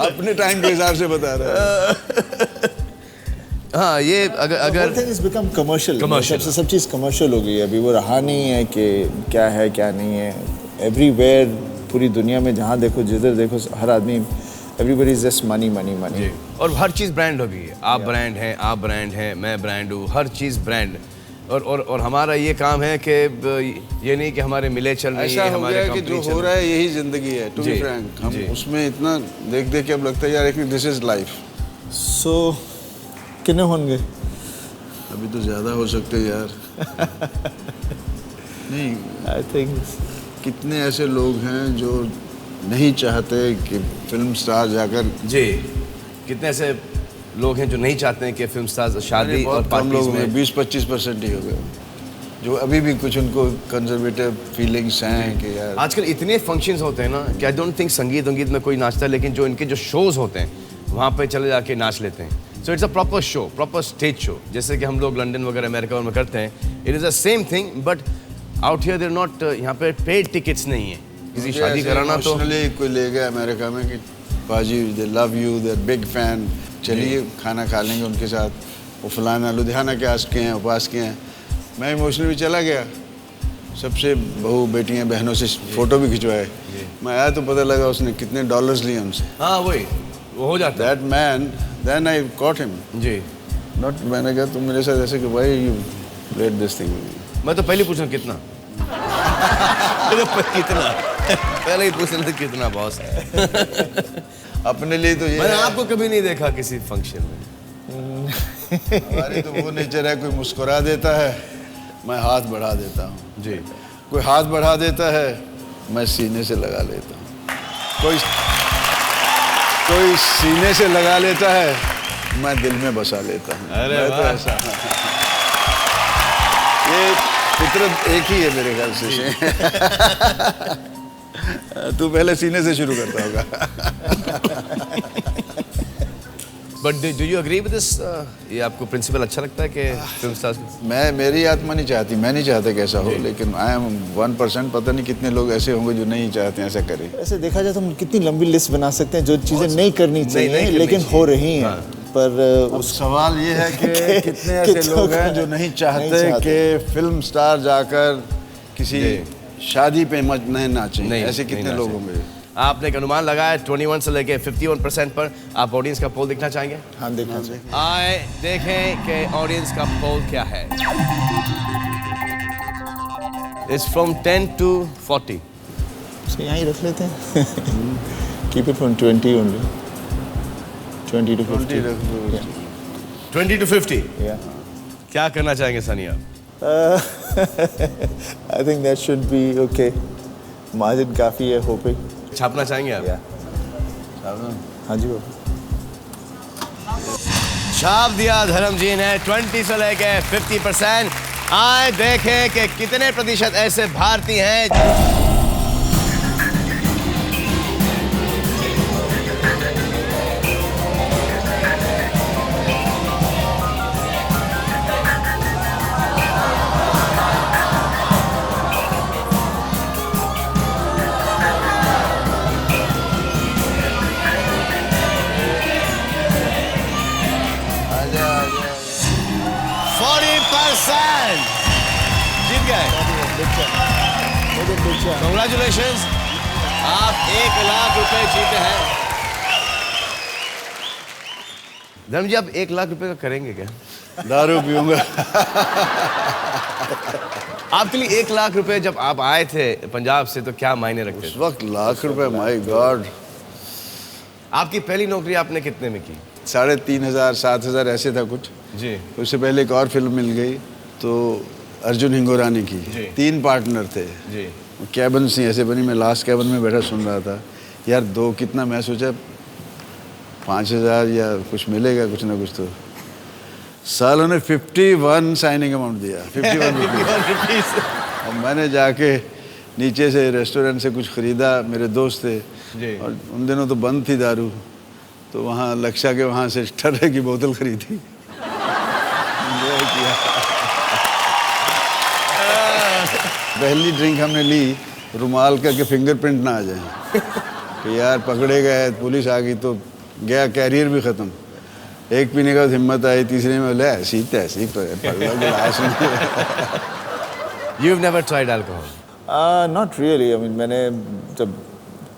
अपने टाइम के हिसाब से बता रहा हूँ। हाँ, ये अगर बिकम कमर्शियल, सब चीज़ कमर्शियल हो गई है। अभी वो रहा नहीं है कि क्या है क्या नहीं है। एवरीवेयर पूरी दुनिया में जहाँ देखो जिधर देखो हर आदमी everybody is just money money money. और हर चीज़ ब्रांड हो गई है। आप ब्रांड हैं, आप ब्रांड हैं, मैं ब्रांड हूँ, हर चीज़ ब्रांड। और हमारा ये काम है कि ये नहीं कि हमारे मिले चल रही ऐसा है, हो हमारे गया कि कंपनी जो चल हो रही रहा है यही जिंदगी है। टू बी जी, फ्रैंक, हम जी। उसमें इतना देख देख के अब लगता है यार कि दिस इज लाइफ। सो कितने होंगे? अभी तो ज़्यादा हो सकते हैं यार। नहीं, आई थिंक कितने ऐसे लोग हैं जो नहीं चाहते कि फिल्म स्टार जाकर। जी। कितने ऐसे लोग हैं जो नहीं चाहते हैं कि फिल्म स्टार्स शादी और बहुत कम पार्टीज लोग में 20-25% ही हो गए जो अभी भी कुछ उनको कंजर्वेटिव फीलिंग्स हैं कि यार। आजकल इतने फंक्शंस होते हैं ना कि आई डोंट थिंक संगीत में कोई नाचता है, लेकिन जो इनके जो शोज होते हैं वहाँ पे चले जाके नाच लेते हैं। So it's a proper show, proper stage show, जैसे कि हम लोग लंदन वगैरह अमेरिका में करते हैं। It is the same thing but out here there not, यहाँ पे पेड टिकट्स नहीं है। किसी शादी कराना तो इमोशनली कोई ले गया अमेरिका में कि पाजी दे love you, they big fan, चलिए खाना खा लेंगे उनके साथ। वो फलाना लुधियाना के आस के हैं, उपास के हैं। मैं इमोशनली चला गया, सबसे बहू बेटियां बहनों से फ़ोटो भी खिंचवाए। मैं आया तो पता लगा उसने कितने डॉलर्स लिए हमसे। हाँ वही वो हो जाता that man, then I caught him. है जी। नॉट, मैंने कहा तुम मेरे साथ ऐसे कि भाई यू रेड दिस थिंग। मैं तो पहले पूछूँ कितना कितना पहले ही पूछना था कितना बॉस। अपने लिए तो ये मैंने है। आपको कभी नहीं देखा किसी फंक्शन में। हमारी तो वो नेचर है, कोई मुस्कुरा देता है मैं हाथ बढ़ा देता हूँ, जी। कोई हाथ बढ़ा देता है मैं सीने से लगा लेता हूँ, कोई सीने से लगा लेता है मैं दिल में बसा लेता हूँ। अरे मैं तो वाह। ऐसा, ये फितरत एक ही है मेरे ख्याल से। तू पहले सीने से शुरू करता होगा। But do you agree with this? ये आपको प्रिंसिपल अच्छा लगता है कि फिल्म स्टार्स? मेरी आत्मा नहीं चाहती, मैं नहीं चाहता कि ऐसा हो, लेकिन आई एम 1%। पता नहीं कितने लोग ऐसे होंगे जो नहीं चाहते हैं ऐसा करें। ऐसे देखा जाए तो हम कितनी लंबी लिस्ट बना सकते हैं जो चीज़ें नहीं करनी चाहिए करनी लेकिन चाहिए। हो रही हैं। पर अब सवाल ये है कि कितने ऐसे कितनों लोग हैं का जो नहीं चाहते कि फिल्म स्टार जाकर किसी शादी पे नहीं नाचें। नहीं, ऐसे नहीं कितने नाचें। लोग होंगे? आपने एक अनुमान लगाया 21 से लेके 51% पर। आप ऑडियंस का पोल देखना चाहेंगे? हाँ देखना चाहिए। आए देखें कि ऑडियंस का पोल क्या है। It's from 10 to 40। तो यहाँ ही रख लेते हैं। Keep it from 20 only, 20 to 50। 20 to 50। Yeah. क्या करना चाहेंगे सनी आप? I think that should be okay. Margin काफ़ी है होपिंग। छापना चाहेंगे आप? हाँ जी बाबा। छाप दिया धर्म जी ने 20 से लेके 50%। आए देखें कि कितने प्रतिशत ऐसे भारतीय हैं। जीत गए। Congratulations, आप 1 लाख रुपए जीते हैं। धर्म जी आप 1 लाख रुपए का करेंगे क्या? दारू पीऊंगा। आपके लिए 1 लाख रुपए जब आप आए थे पंजाब से तो क्या मायने रखते उस थे? वक्त लाख रुपए, माय गॉड। आपकी पहली नौकरी आपने कितने में की? 3,500 7,000 ऐसे था कुछ। जी। उससे पहले एक और फिल्म मिल गई तो अर्जुन हिंगोरानी की। जी। 3 पार्टनर थे। जी। कैबन सी ऐसे बनी, मैं लास्ट कैबन में बैठा सुन रहा था। यार 2 कितना, मैं सोचा 5,000 या कुछ मिलेगा कुछ ना कुछ। तो सालों ने 51 साइनिंग अमाउंट दिया, 51 रुपीज़। और मैंने जाके नीचे से रेस्टोरेंट से कुछ ख़रीदा, मेरे दोस्त थे। जी। और उन दिनों तो बंद थी दारू, तो वहाँ लक्षा के वहाँ से ठर्रे की बोतल खरीदी। एंजॉय किया। पहली ड्रिंक हमने ली, रुमाल करके फिंगरप्रिंट ना आ जाए कि यार पकड़े गए, पुलिस आ गई तो गया, कैरियर भी ख़त्म। एक पीने के बाद हिम्मत आई, तीसरे में बोले ऐसी तैसी गिलास में। You've never tried alcohol? Not really. I mean, मैंने जब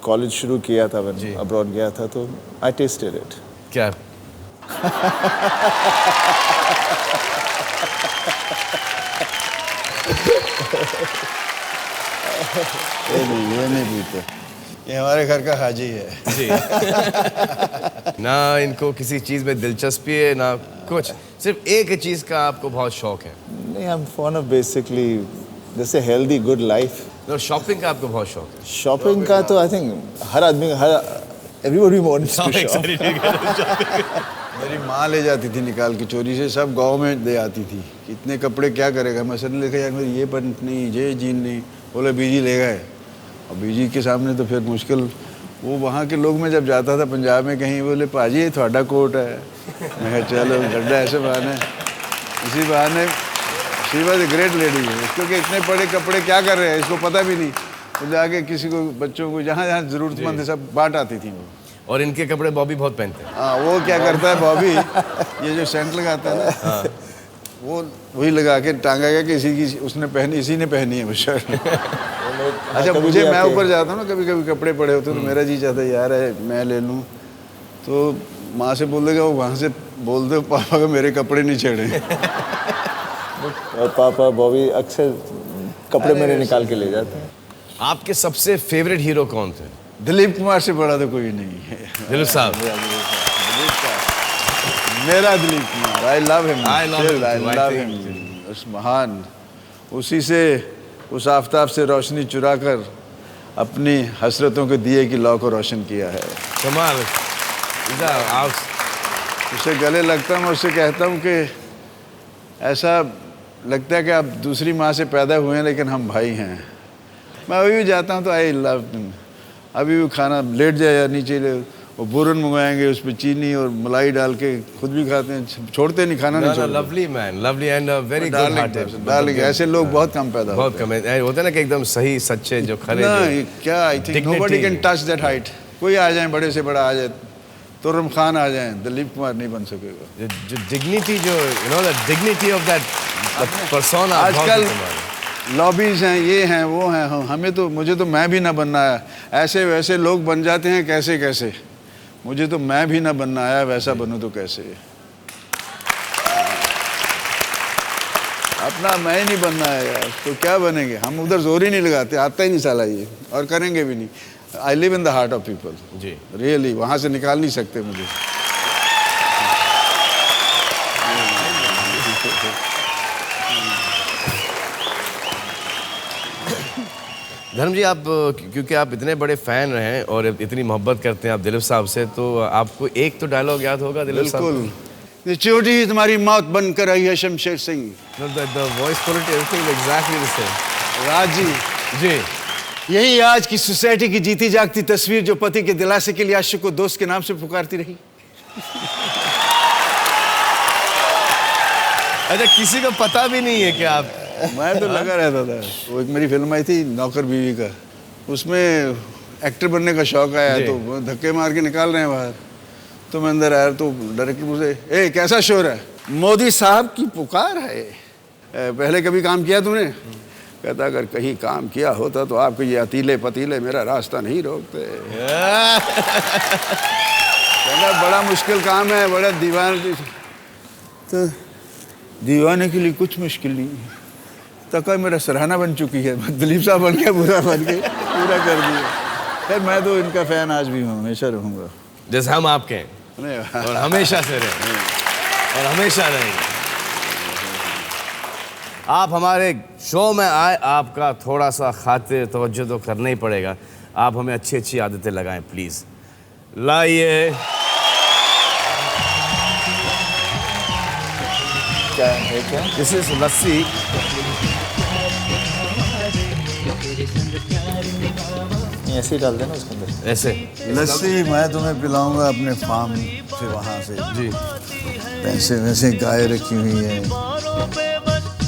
कॉलेज शुरू किया था, अब्रॉड गया था, तो आई टेस्टेड इट। क्या? ये नहीं पीते, ये हमारे घर का हाजी है। जी। ना इनको किसी चीज़ में दिलचस्पी है ना कुछ, सिर्फ एक चीज़ का आपको बहुत शौक है। नहीं, I am fond of basically जैसे हेल्दी गुड लाइफ। तो शॉपिंग का आपको बहुत शौक है। शॉपिंग का तो आई थिंक हर आदमी एवरीबॉडी वांट्स टू शॉप। मेरी माँ ले जाती थी निकाल के चोरी से, सब गांव में दे आती थी। इतने कपड़े क्या करेगा, मैं सर लेके यार मेरी ये पैंट नहीं, ये जीन नहीं, बोले बीजी ले गए। और बीजी के सामने तो फिर मुश्किल। वो वहाँ के लोग, मैं जब जाता था पंजाब में कहीं, बोले पाजी ये थोड़ा कोट है। मैं कहा चलो गड्ढा, ऐसे बहाने, इसी बहाने she was a great lady. क्योंकि इतने बड़े कपड़े क्या कर रहे हैं इसको पता भी नहीं, तो जाके किसी को, बच्चों को जहाँ जहाँ ज़रूरतमंद है सब बांट आती थी वो। और इनके कपड़े बॉबी बहुत पहनते हैं। हाँ, वो क्या करता है बॉबी, ये जो सेंट लगाता है ना, वो वही लगा के टांगा गया कि इसी की उसने पहनी, इसी ने पहनी है वो शर्ट। अच्छा, मुझे, मैं ऊपर जाता हूँ ना, कभी कभी कपड़े पड़े होते हैं तो मेरा जी चाहता है यार मैं ले लूँ, तो माँ से बोल देगा, वो वहाँ से बोल दो पापा को मेरे कपड़े नहीं छेड़े। और पापा बॉबी अक्सर कपड़े मेरे निकाल के ले जाते हैं। आपके सबसे फेवरेट हीरो कौन थे? दिलीप कुमार से बड़ा तो कोई नहीं है। दिलीप साहब। मेरा Dilip Kumar, I love him, I love him I too, I love think, him. उस महान, उसी से, उस आफताब से रोशनी चुरा कर अपनी हसरतों के दिए की लौ को रोशन किया है। कमाल। इधर आप उसे गले लगता हूँ, उससे कहता हूँ कि ऐसा लगता है कि आप दूसरी माँ से पैदा हुए हैं लेकिन हम भाई हैं। मैं अभी भी जाता हूँ तो आई लव हिम। अभी भी खाना लेट जाए या नीचे वो बुरन मंगवाएंगे, उस पर चीनी और मलाई डाल के खुद भी खाते हैं, छोड़ते नहीं, खाना नहीं छोड़ते। Lovely man, lovely and very good hearted. Darling, ऐसे लोग बहुत कम पैदा बहुत होते हैं। कम है, होते हैं ना कि एकदम सही सच्चे जो खरे ना, जो ये क्या, I think nobody can touch that height. कोई आ जाए, बड़े से बड़ा आ जाए, तुर्रम खान आ जाए, दिलीप कुमार नहीं बन सकेगा। जो डिग्निटी, जो you know the dignity of that persona. आजकल लॉबीज हैं, ये हैं, वो हैं, हमें तो, मुझे तो मैं भी ना बनना आया। ऐसे वैसे लोग बन जाते हैं कैसे कैसे, मुझे तो मैं भी ना बनना आया, वैसा बनूं तो कैसे। अपना मैं ही नहीं बनना है यार, तो क्या बनेंगे हम। उधर जोर ही नहीं लगाते, आता ही नहीं साला ये, और करेंगे भी नहीं। I live in the heart of people ji, really, वहाँ से निकाल नहीं सकते मुझे। धर्म जी, आप क्योंकि आप इतने बड़े फैन रहे और इतनी मोहब्बत करते हैं आप दिलीप साहब से, तो आपको एक तो डायलॉग याद होगा दिलीप साहब? बिल्कुल, ये चोटी तुम्हारी मौत बनकर आई है Shamsher Singh. The voice quality everything exactly the same. Raj ji, जी, यही आज की सोसाइटी की जीती जागती तस्वीर जो पति के दिलासे के लिए आशिक को दोस्त के नाम से पुकारती रही। अच्छा, किसी को पता भी नहीं है कि आप? मैं तो लगा रहता था। वो एक मेरी फिल्म आई थी नौकर बीवी का, उसमें एक्टर बनने का शौक आया, तो वो धक्के मार के निकाल रहे हैं बाहर, तो मैं अंदर आया, तो डायरेक्टर मुझे, ए कैसा शोर है? मोदी साहब की पुकार है। पहले कभी काम किया तूने? कहता अगर कहीं काम किया होता तो आपको ये अतीले पतीले मेरा रास्ता नहीं रोकते। कहना बड़ा मुश्किल काम है, बड़ा तो दीवाने के लिए कुछ मुश्किल नहीं। तक मेरा सराहना बन चुकी है, दिलीप साहब बन के पूरा पूरा कर दिया। खैर मैं तो इनका फ़ैन आज भी हूँ, हमेशा रहूँगा। जैसे हम आपके हैं, नहीं, और हमेशा से रहे और हमेशा रहेंगे। आप हमारे शो में आए, आपका थोड़ा सा खातिर तवज्जो तो करना ही पड़ेगा। आप हमें अच्छी अच्छी आदतें लगाएं प्लीज़। लाइए। क्या है क्या? दिस इज लस्सी। ऐसे ही डाल देना उसके अंदर। ऐसे लस्सी मैं तुम्हें पिलाऊंगा अपने फार्म से, वहाँ से जी। पैसे वैसे गाय रखी हुई है।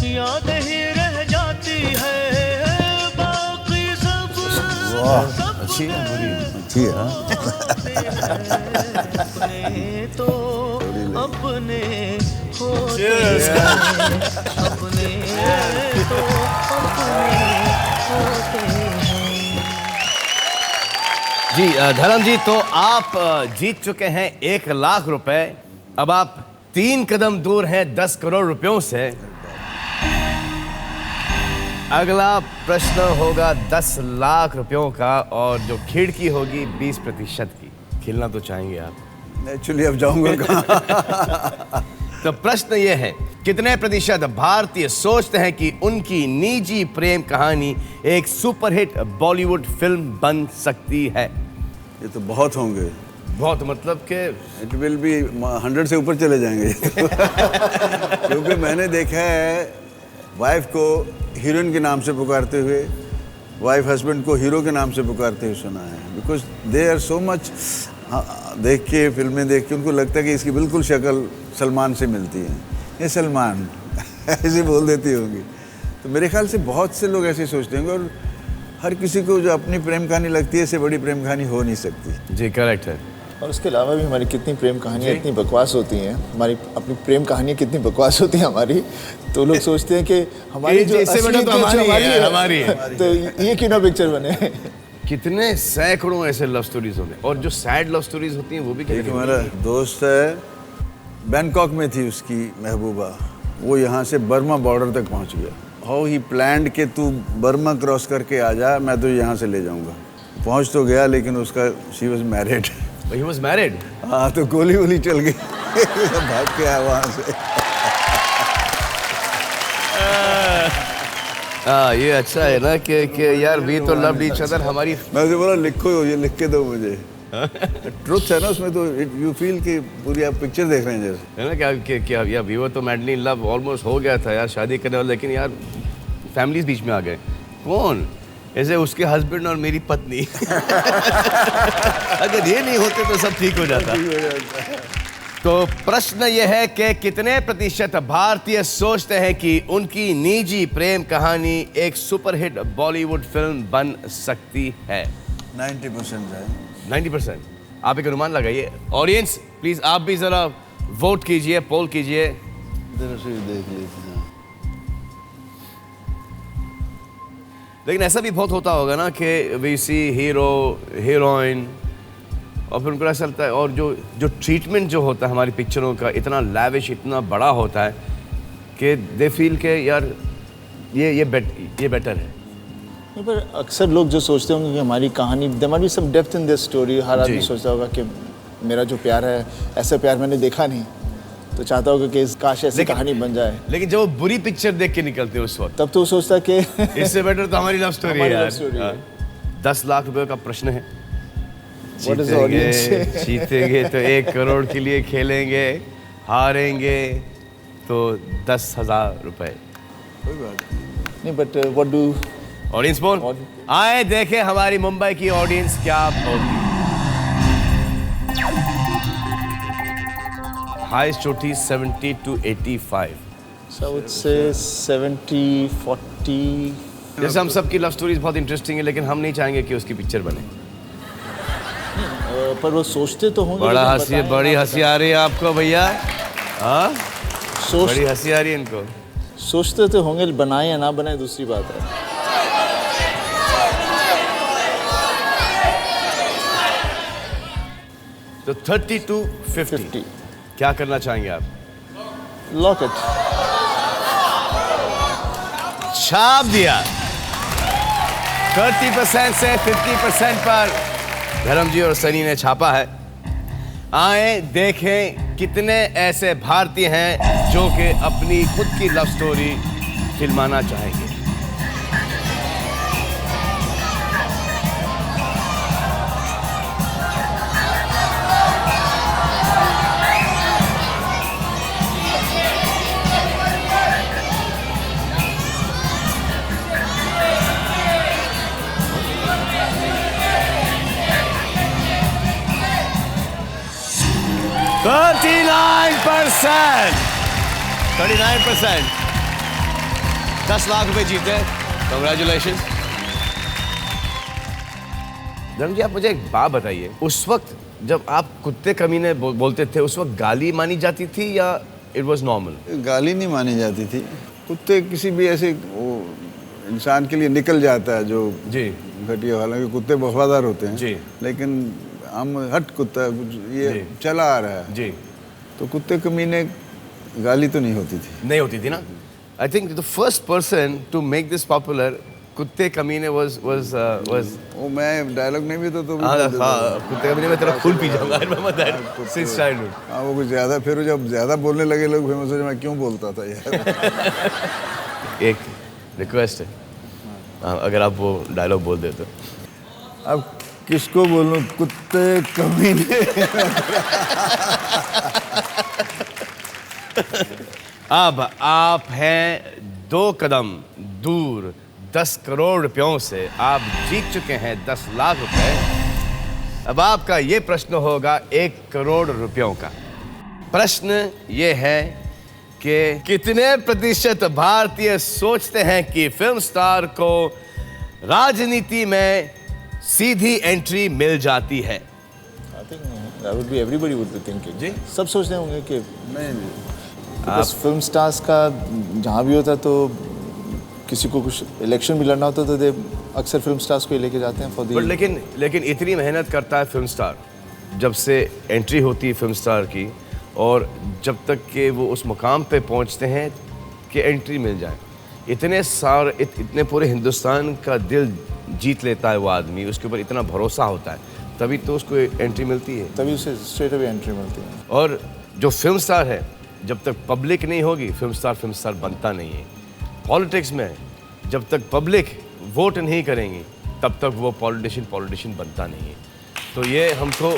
याद ही रह जाती है, बाकी सब वाह, अच्छी है बुरी? अच्छी है। अपने तो अपने होते अपने तो अपने होते हैं। जी धर्म जी, तो आप जीत चुके हैं 1,00,000 रुपए। अब आप 3 कदम दूर हैं 10 करोड़ रुपयों से। अगला प्रश्न होगा 10 लाख रुपयों का, और जो खिड़की होगी 20% की। खेलना तो चाहेंगे आप? एक्चुअली अब जाऊंगा कहाँ? तो प्रश्न ये है, कितने प्रतिशत भारतीय सोचते हैं कि उनकी निजी प्रेम कहानी एक सुपरहिट बॉलीवुड फिल्म बन सकती है? ये तो बहुत होंगे। बहुत मतलब कि इट विल बी 100 से ऊपर चले जाएंगे। क्योंकि मैंने देखा है वाइफ को हीरोइन के नाम से पुकारते हुए, वाइफ हस्बैंड को हीरो के नाम से पुकारते हुए सुना है। Because they are so much, देख के फिल्में देख के उनको लगता है कि इसकी बिल्कुल शक्ल सलमान से मिलती है। ये सलमान ऐसे बोल देती होंगी। तो मेरे ख्याल से बहुत से लोग ऐसे सोचते होंगे, और हर किसी को जो अपनी प्रेम कहानी लगती है, इससे बड़ी प्रेम कहानी हो नहीं सकती। जी करेक्ट है। और उसके अलावा भी हमारी कितनी प्रेम कहानियाँ इतनी बकवास होती हैं, हमारी अपनी प्रेम कहानियाँ कितनी बकवास होती हैं हमारी, तो लोग सोचते हैं कि हमारी जो इससे बड़ा तो हमारी है। तो ये क्यों ना पिक्चर बने। कितने सैकड़ों ऐसे लव स्टोरीज होंगे, और जो सैड लव स्टोरीज होती हैं वो भी एक हमारा दोस्त है, बैंकॉक में थी उसकी महबूबा, वो यहाँ से बर्मा बॉर्डर तक पहुँच गया। हाउ ही प्लान्ड कि तू बर्मा क्रॉस करके आ जा, मैं तो यहाँ से ले जाऊँगा। पहुँच तो गया, लेकिन उसका she was married. He was married? हाँ, तो गोली वोली चल गई। भाग के आया वहाँ से। ये अच्छा है ना कि यार वी तो लव्ड ईच अदर। हमारी मैं उसे बोला लिखो, ये लिख के दो मुझे। ट्रुथ है ना उसमें, तो यू फील कि पूरी आप पिक्चर देख रहे हैं जैसे, है ना क्या यार, वी वर तो मैडली इन लव, ऑलमोस्ट हो गया था यार शादी करने वाला, लेकिन यार फैमिलीज बीच में आ गए। कौन? ऐसे उसके हस्बैंड और मेरी पत्नी। अगर ये नहीं होते तो सब ठीक हो जाता। तो प्रश्न ये है कि कितने प्रतिशत भारतीय सोचते हैं कि उनकी निजी प्रेम कहानी एक सुपरहिट बॉलीवुड फिल्म बन सकती है? 90% है। 90%। आप एक अनुमान लगाइए। ऑडियंस प्लीज आप भी जरा वोट कीजिए, पोल कीजिए। इधर से देख लेते हैं। लेकिन ऐसा भी बहुत होता होगा ना कि वी सी हीरो हीरोइन, और फिर उनको ऐसा लगता है, और जो ट्रीटमेंट जो होता है हमारी पिक्चरों का इतना लैविश, इतना बड़ा होता है कि दे फील के यार ये बेटर है। नहीं, पर अक्सर लोग जो सोचते होंगे कि हमारी कहानी, there might be some depth in this story. हर आदमी सोचता होगा कि मेरा जो प्यार है, ऐसा प्यार मैंने देखा नहीं, तो चाहता होगा कि काश ऐसी कहानी बन जाए। लेकिन जब वो बुरी पिक्चर देख के निकलते हैं उस वक्त, तब तो वो सोचता कि इससे बेटर तो हमारी लव स्टोरी है यार। story है। 10 लाख रुपए का प्रश्न है। What is the audience? जीतेंगे तो 1 करोड़ के लिए खेलेंगे, हारेंगे तो 10,000 रुपए। कोई बात नहीं, बट व्हाट डू ऑडियंस बोल, आए देखें हमारी मुंबई की ऑडियंस क्या बोलती है। हाईएस्ट चोटी 70 to 85। So I would say 70-40। जैसे हम सबकी लव स्टोरीज बहुत इंटरेस्टिंग है, लेकिन हम नहीं चाहेंगे कि उसकी पिक्चर बने। पर वो सोचते तो होंगे। बड़ा लेकिन हंसी, बताएं बड़ी ना हंसी आ रही है आपको भैया? हाँ, सोच बड़ी हंसी आ रही है इनको। सोचते तो होंगे, बनाए या ना बनाए दूसरी बात है। तो 30 to 50 क्या करना चाहेंगे आप? Lock it. छाप दिया। 30% से 50% पर धर्म जी और सनी ने छापा है। आए देखें कितने ऐसे भारतीय हैं जो कि अपनी खुद की लव स्टोरी फिल्माना चाहेंगे। %39%। 10 लाख रुपए जीते। कंग्रेचुलेशन। धर्म जी, आप मुझे एक बात बताइए, उस वक्त जब आप कुत्ते कमीने बोलते थे, उस वक्त गाली मानी जाती थी या इट वाज नॉर्मल? गाली नहीं मानी जाती थी। कुत्ते किसी भी ऐसे वो इंसान के लिए निकल जाता है जो जी घटिया, हालांकि कुत्ते वफादार होते हैं जी। लेकिन हम हट कुत्ता ये जी। चला आ रहा है, जी तो कुत्ते कमीने गाली तो नहीं होती थी। नहीं होती थी ना। I think the first person to make this popular कुत्ते कमीने was वो मैं डायलॉग नहीं भी तो भी हाँ बोल देता था। हाँ कुत्ते कमीने में तेरा खून पी जाऊंगा। I remember that since childhood. हाँ वो कुछ ज़्यादा, फिर जब ज़्यादा बोलने लगे लोग, फिर मैं सोचा मैं क्यों बोलता था यार। एक रिक्वेस्ट है, अगर आप वो डायलॉग बोल देते तो। अब किसको बोलूं, कुत्ते कमीने। अब आप हैं 2 कदम दूर 10 करोड़ रुपयों से। आप जीत चुके हैं 10 लाख रुपए। अब आपका ये प्रश्न होगा 1 करोड़ रुपयों का। प्रश्न ये है कि कितने प्रतिशत भारतीय सोचते हैं कि फिल्म स्टार को राजनीति में सीधी एंट्री मिल जाती है? I think that would be everybody would be thinking. जी। सब सोचते होंगे कि नहीं बस फिल्म स्टार्स का जहाँ भी होता तो किसी को कुछ इलेक्शन भी लड़ना होता तो दे अक्सर फिल्म स्टार्स को ही लेके जाते हैं फॉर बट दी। लेकिन इतनी मेहनत करता है फिल्म स्टार, जब से एंट्री होती है फिल्म स्टार की और जब तक कि वो उस मुकाम पे पहुंचते हैं कि एंट्री मिल जाए, इतने पूरे हिंदुस्तान का दिल जीत लेता है वो आदमी, उसके ऊपर इतना भरोसा होता है, तभी तो उसको एंट्री मिलती है। तभी उसे स्ट्रेट अवे एंट्री मिलती है। और जो फिल्म स्टार है, जब तक पब्लिक नहीं होगी फिल्म स्टार बनता नहीं है। पॉलिटिक्स में जब तक पब्लिक वोट नहीं करेंगी तब तक वो पॉलिटिशियन बनता नहीं है। तो ये हमको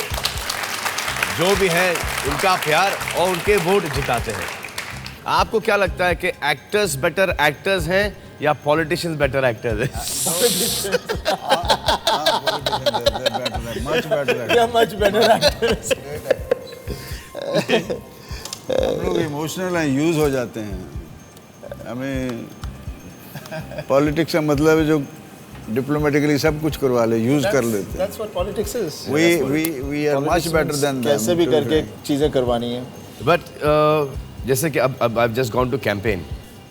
जो भी है उनका प्यार और उनके वोट जिताते हैं। आपको क्या लगता है कि एक्टर्स बेटर एक्टर्स हैं या पॉलिटिशियंस बेटर एक्टर्स हैं? मच बेटर हम लोग इमोशनल हैं, यूज हो जाते हैं। हमें पॉलिटिक्स का मतलब है जो डिप्लोमेटिकली सब कुछ करवा ले, यूज कर लेते हैं। That's what politics is. We are much better than them. कैसे भी to be करके frank. चीजें करवानी है। बट जैसे कि अब I've just gone to campaign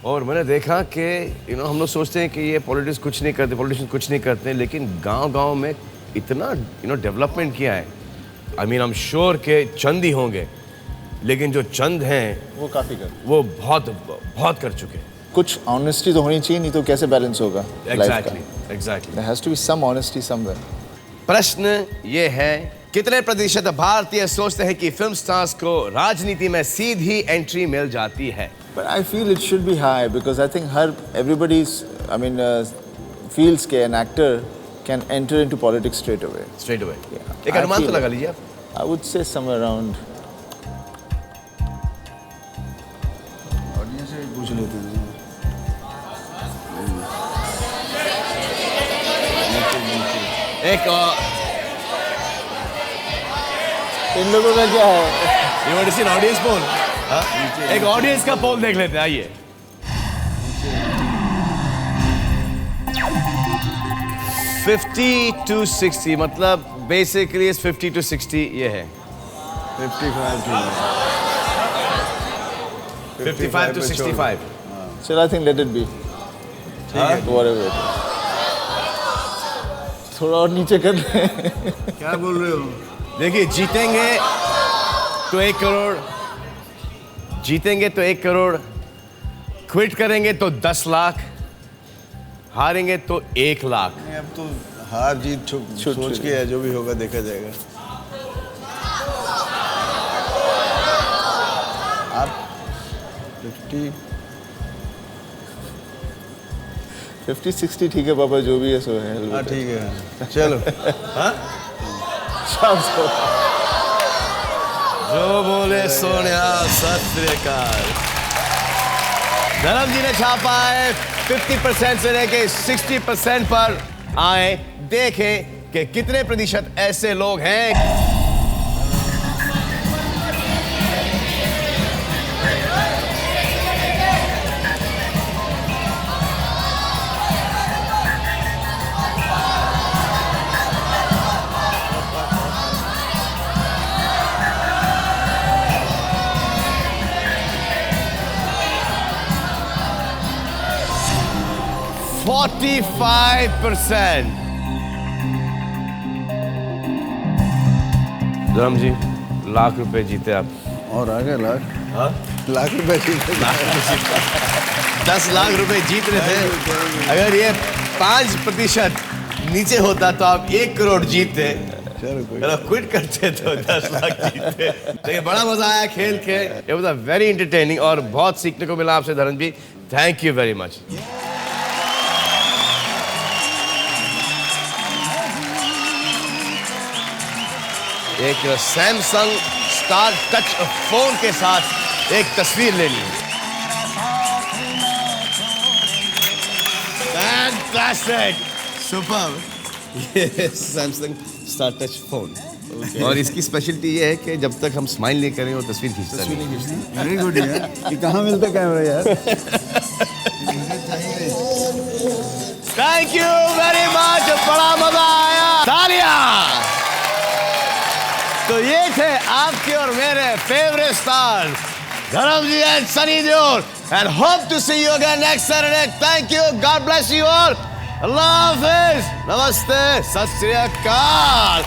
और मैंने देखा कि हम लोग सोचते हैं कि ये पॉलिटिशियन कुछ नहीं करते, लेकिन गांव में इतना डेवलपमेंट किया है। I mean I am sure के चंद ही होंगे, लेकिन जो चंद हैं वो काफी कर। वो बहुत कर चुके हैं। कुछ ऑनेस्टी तो होनी चाहिए, नहीं तो कैसे बैलेंस होगा लाइफ का। Exactly. There has to be some honesty somewhere. प्रश्न ये है, कितने प्रतिशत भारतीय सोचते हैं कि फिल्म स्टार्स को राजनीति में सीधी एंट्री मिल जाती है? But I feel it should be high because I think feels कि an actor can enter into politics straight away. Straight away. Yeah. एक I अनुमान तो feel लगा it. लीजिए आप। I would say somewhere around audience से पूछ लेते हैं। एक इन लोगों का क्या है? You want to see an audience poll? एक ऑडियंस का पोल देख लेते हैं, आइए। 50 to 60 मतलब बेसिकली 50 to 60 ये है। 55 55 to 65। Still, I think let it be. Whatever it is. थोड़ा और नीचे कर ले। क्या बोल रहे हो? देखिए, जीतेंगे तो 1 करोड़, जीतेंगे तो 1 करोड़, क्विट करेंगे तो 10 लाख, हारेंगे तो 1 लाख। नहीं, अब तो हार जीत सोच के है, जो भी होगा देखा जाएगा। आप 50-60 ठीक है पापा, जो भी है सो है। हाँ ठीक है, चलो। शाम को जो बोले सोनिया सत श्री अकाल। धर्म जी ने छापा है 50% से लेके 60% पर। आए देखें कि कितने प्रतिशत ऐसे लोग हैं। %45 धर्म जी, ₹1,00,000 जीते आप। और आ गए लाख लाख रुपए जीते। 10 लाख रुपए जीत रहे थे। अगर ये 5% नीचे होता तो आप 1 करोड़ जीतते। चलो क्विट करते तो 10 लाख जीतते। लेकिन बड़ा मजा आया खेल के। It was a very entertaining और बहुत सीखने को मिला आपसे Dharam ji. Thank you very much. एक सैमसंग स्टार टच फोन के साथ एक तस्वीर लेनी है। Fantastic, super. ये सैमसंग स्टार टच फोन और इसकी स्पेशलिटी ये है कि जब तक हम स्माइल नहीं करें वो तस्वीर खींचता नहीं। वेरी गुड यार, ये कहाँ मिलता कैमरा यार? थैंक यू वेरी मच, बड़ा मजा आया। तालियां। तो ये थे आपके और मेरे favourite star Dharam ji and Sunny Deol, and hope to see you again next Saturday. Thank you, God bless you all. अल्लाह हाफिज, नमस्ते, सत श्री अकाल।